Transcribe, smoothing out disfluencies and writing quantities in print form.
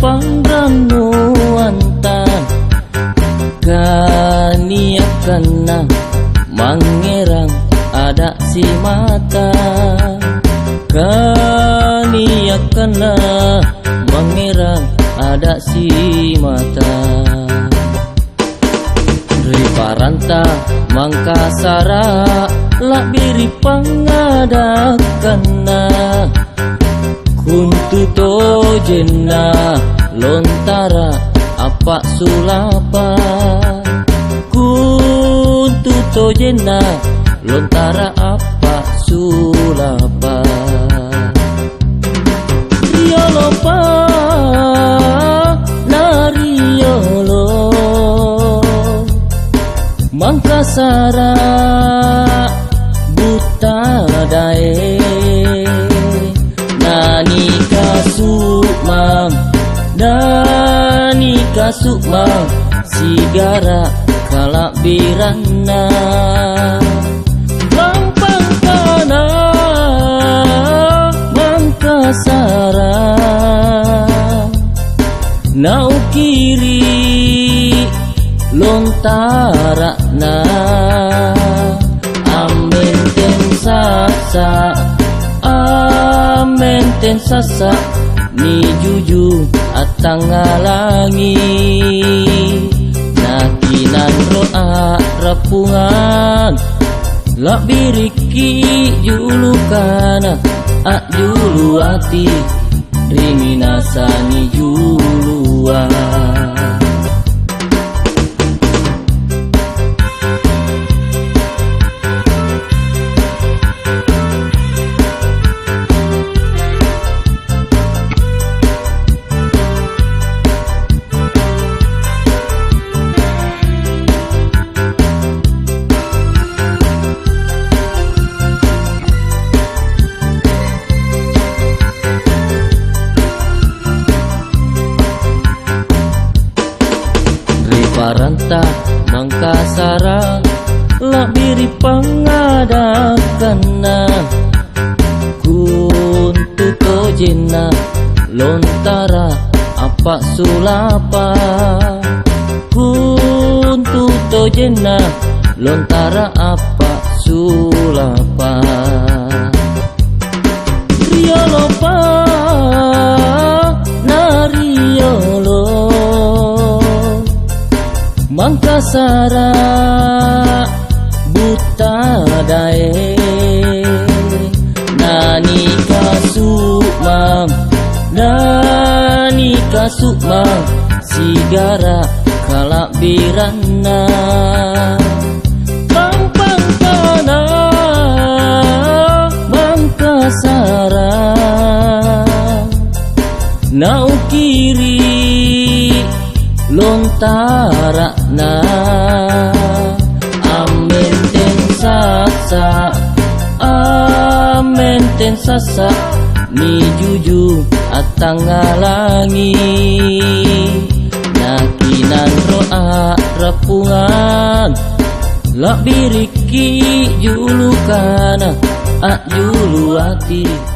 pangranu antan kaniakana mangerang ada si mata kaniakana mangerang ada si mata riparanta mangkasara lak biri pangadakana kuntu tojena lontara apa sulapa kuntu tojena lontara apa sulapa riolopa nariolo mangkasara buta dae nani kasukmang sigara kalak birana lampang kana mangkasara nau kiri lontara na amen ten sasa ni juju atangalangi nakinan roa rapungan lak biriki julukana ak julu ati riminasani juluan Paranta mangkasara lak biri pangadakana kuntu tojena lontara apa sulapa kuntu tojena lontara apa sulapa riolopa nariolo mangkasara buta dae nani kasukmang sigara kalak birana lampang kana mangkasara nau kiri lontara na amen ten sasa ni juju atangalangi nakinan roa rapungan lak biriki julukana ak julu ati